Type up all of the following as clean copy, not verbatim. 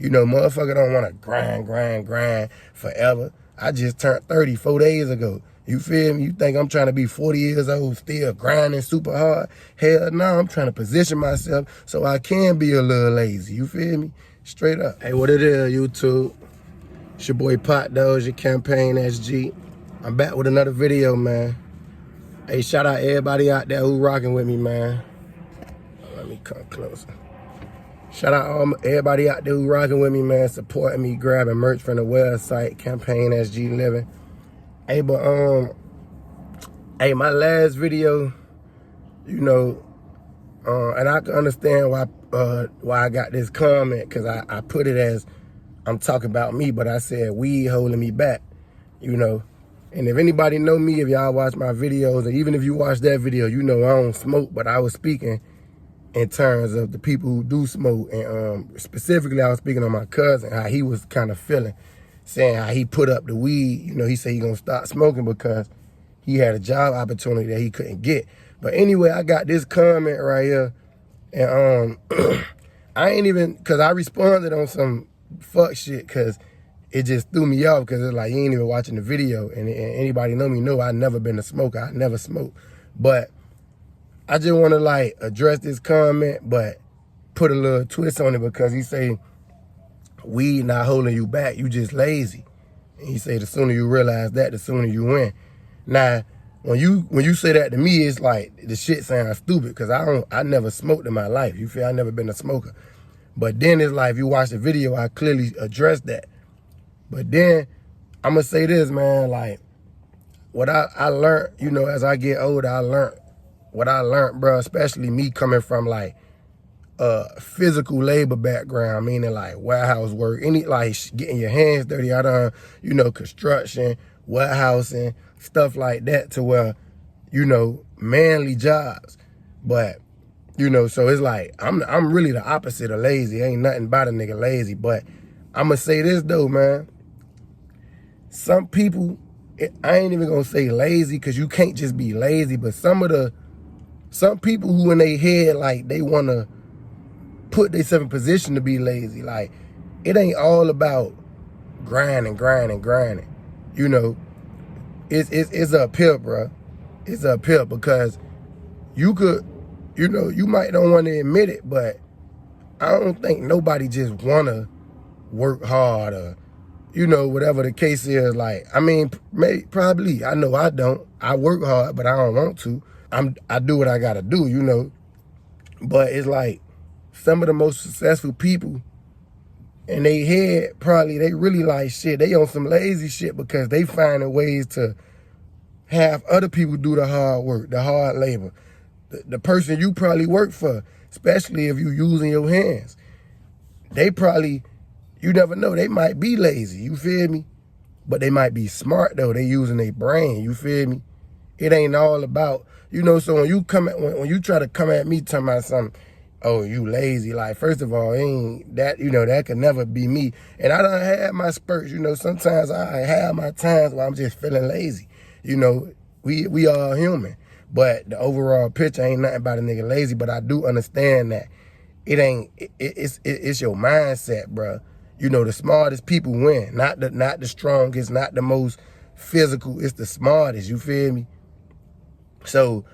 You know, motherfucker don't want to grind forever. I just turned 30 4 days ago. You feel me? You think I'm trying to be 40 years old, still grinding super hard? Hell no, I'm trying to position myself so I can be a little lazy. You feel me? Straight up. Hey, what it is, YouTube? It's your boy Poppa Dozier, CampaignSG. I'm back with another video, man. Hey, shout out everybody out there who rocking with me, man. Let me come closer. Shout out everybody out there who rocking with me, man, supporting me, grabbing merch from the website, CampaignSG Living. Hey, but hey, my last video, you know, and I can understand why I got this comment, because I put it as I'm talking about me, but I said weed holding me back, you know. And if anybody know me, if y'all watch my videos, and even if you watch that video, you know I don't smoke, but I was speaking in terms of the people who do smoke. And specifically, I was speaking on my cousin, how he was kind of feeling, saying how he put up the weed. You know, he said he gonna stop smoking because he had a job opportunity that he couldn't get. But anyway, I got this comment right here, and I ain't even, cause I responded on some fuck shit, cause it just threw me off, because it's like, you ain't even watching the video. And anybody know me know I never been a smoker. I never smoked. But I just want to like address this comment, but put a little twist on it, because he say, weed not holding you back, you just lazy. And he say the sooner you realize that, the sooner you win. Now, when you say that to me, it's like the shit sounds stupid, because I never smoked in my life. You feel? I never been a smoker. But then it's like, if you watch the video, I clearly addressed that. But then I'm gonna say this, man, like what I learned, you know, as I get older, I learned what I learned, bro, especially me coming from like physical labor background, meaning like warehouse work, any like getting your hands dirty. I done, you know, construction, warehousing, stuff like that, to where, you know, manly jobs. But, you know, so it's like I'm really the opposite of lazy. Ain't nothing about a nigga lazy. But I'm gonna say this though, man. Some people, I ain't even gonna say lazy, because you can't just be lazy, but some people who in their head, like, they wanna put themselves in position to be lazy. Like, it ain't all about grinding. You know, it's uphill, bro. It's uphill, because you could, you know, you might don't want to admit it, but I don't think nobody just wanna work hard, or, you know, whatever the case is. Like, I mean, probably, I know I don't. I work hard, but I don't want to. I do what I gotta do, you know. But it's like, some of the most successful people in their head, probably, they really like shit. They on some lazy shit, because they finding ways to have other people do the hard work, the hard labor. The person you probably work for, especially if you using your hands, they probably, you never know, they might be lazy, you feel me? But they might be smart though, they using their brain, you feel me? It ain't all about, you know, so when you when you try to come at me talking about something, oh, you lazy, like, first of all, ain't that, you know, that could never be me. And I done had my spurts, you know, sometimes I have my times where I'm just feeling lazy. You know, we all human. But the overall picture ain't nothing about a nigga lazy, but I do understand that it's your mindset, bro. You know, the smartest people win, not the strongest, not the most physical. It's the smartest, you feel me? So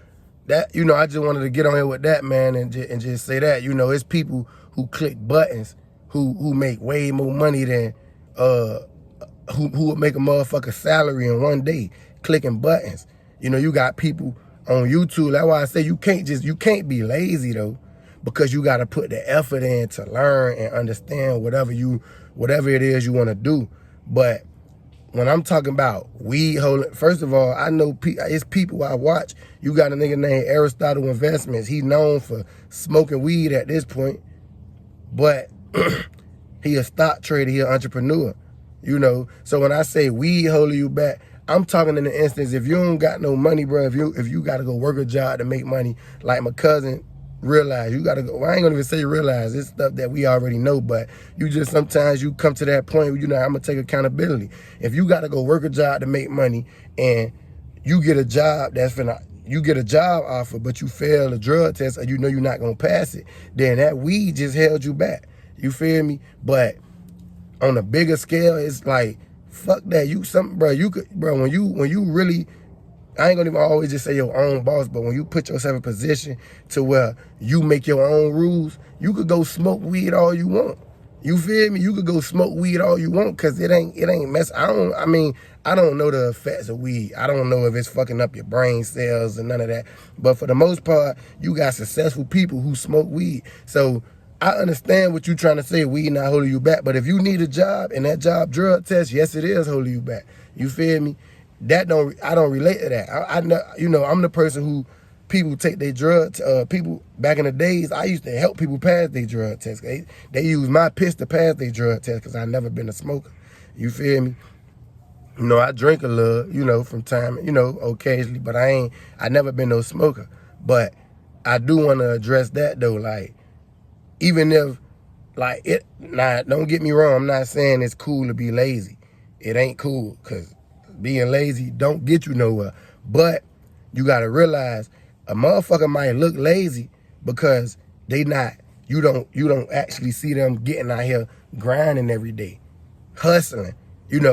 that, you know, I just wanted to get on here with that, man, and just say that, you know, it's people who click buttons who make way more money than who would make a motherfucker salary in one day clicking buttons. You know, you got people on YouTube. That's why I say you can't be lazy though, because you got to put the effort in to learn and understand whatever it is you want to do. But when I'm talking about weed holding, first of all, I know it's people I watch. You got a nigga named Aristotle Investments. He's known for smoking weed at this point, but he a stock trader, he an entrepreneur, you know. So when I say weed holding you back, I'm talking in the instance, if you don't got no money, bro, if you got to go work a job to make money, like my cousin realize, you got to go, well, I ain't gonna even say realize, it's stuff that we already know, but you just, sometimes you come to that point where, you know, I'm gonna take accountability. If you got to go work a job to make money, and you get a job you get a job offer, but you fail the drug test, or you know you're not gonna pass it, then that weed just held you back. You feel me? But on a bigger scale, it's like, fuck that. When you really, I ain't gonna even always just say your own boss, but when you put yourself in a position to where you make your own rules, you could go smoke weed all you want. You feel me? You could go smoke weed all you want, cause it ain't mess. I don't know the effects of weed. I don't know if it's fucking up your brain cells and none of that. But for the most part, you got successful people who smoke weed. So I understand what you're trying to say, weed not holding you back. But if you need a job and that job drug test, yes, it is holding you back. You feel me? I don't relate to that. I know, I'm the person who people take their drugs. People back in the days, I used to help people pass their drug test. They use my piss to pass their drug test because I never been a smoker. You feel me? I drink a little, from time, occasionally, but I never been no smoker. But I do want to address that though, like, even if, don't get me wrong, I'm not saying it's cool to be lazy. It ain't cool, because being lazy don't get you nowhere. But you got to realize a motherfucker might look lazy because you don't actually see them getting out here grinding every day, hustling.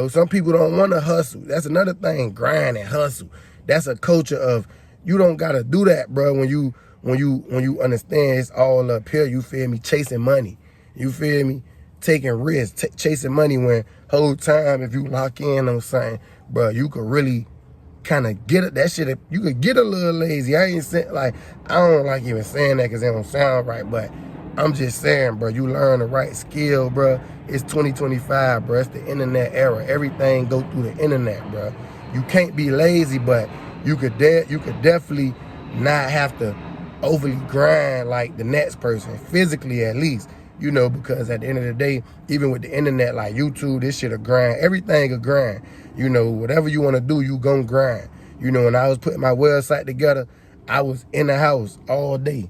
Some people don't want to hustle. That's another thing, grind and hustle. That's a culture of, you don't got to do that, bro, when you understand it's all up here, you feel me, chasing money. You feel me? Taking risks, chasing money, when whole time if you lock in on something, bro, you could really kind of get it. That shit, you could get a little lazy. I ain't saying, I don't like even saying that because it don't sound right, but I'm just saying, bro, you learn the right skill, bro. It's 2025, bro. It's the internet era. Everything go through the internet, bro. You can't be lazy, but you could definitely not have to overly grind like the next person, physically at least, because at the end of the day, even with the internet, like YouTube, this shit a grind. Everything a grind. Whatever you want to do, you gon' grind. When I was putting my website together, I was in the house all day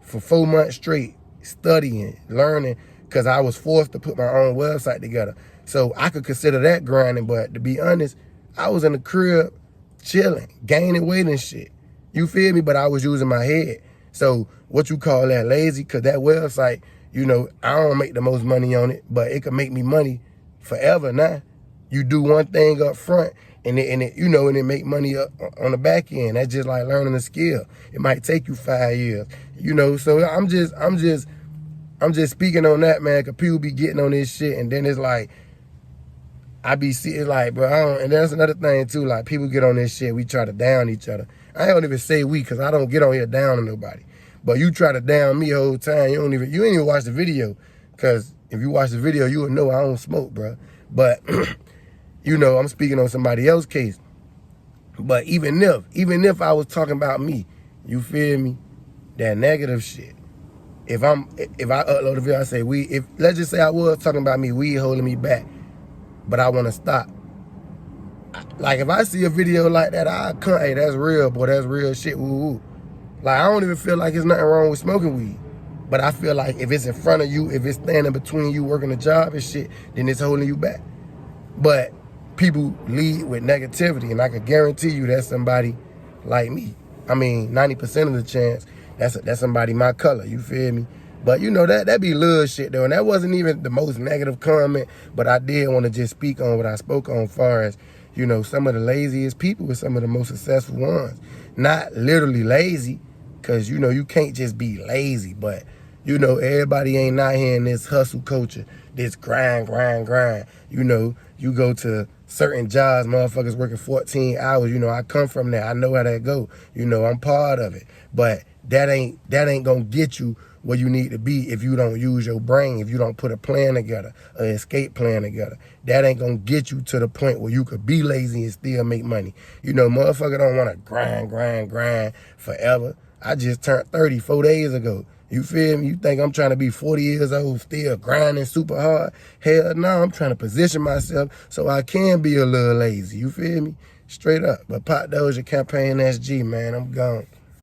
for 4 months straight, studying, learning, because I was forced to put my own website together. So I could consider that grinding, but to be honest, I was in the crib chilling, gaining weight and shit. You feel me? But I was using my head. So what you call that, lazy? Because that website, I don't make the most money on it, but it could make me money forever now. You do one thing up front, and it make money up on the back end. That's just like learning a skill. It might take you 5 years, So I'm just speaking on that, man. Cause people be getting on this shit, and then it's like, I be seeing like, bro, and that's another thing too. Like, people get on this shit, we try to down each other. I don't even say we, cause I don't get on here down on nobody. But you try to down me the whole time. You ain't even watch the video, cause if you watch the video, you would know I don't smoke, bro. But I'm speaking on somebody else's case. But even if I was talking about me, you feel me? That negative shit. If I upload a video, I say let's just say I was talking about me, weed holding me back, but I want to stop. Like, if I see a video like that, hey, that's real, boy, that's real shit, woo. Like, I don't even feel like there's nothing wrong with smoking weed. But I feel like if it's in front of you, if it's standing between you working a job and shit, then it's holding you back. But people lead with negativity, and I can guarantee you that's somebody like me. 90% of the chance, that's somebody my color, you feel me? But that be little shit though, and that wasn't even the most negative comment, but I did want to just speak on what I spoke on as far as, some of the laziest people with some of the most successful ones. Not literally lazy, because, you can't just be lazy, but, everybody ain't out here in this hustle culture, this grind. You go to certain jobs, motherfuckers working 14 hours. I come from that. I know how that go. I'm part of it. But that ain't gonna get you where you need to be if you don't use your brain, if you don't put a plan together, an escape plan together. That ain't gonna get you to the point where you could be lazy and still make money. Motherfucker don't wanna grind forever. I just turned 30 4 days ago. You feel me? You think I'm trying to be 40 years old, still grinding super hard? Hell no, I'm trying to position myself so I can be a little lazy. You feel me? Straight up. But Poppa Dozier, CampaignSG, man, I'm gone.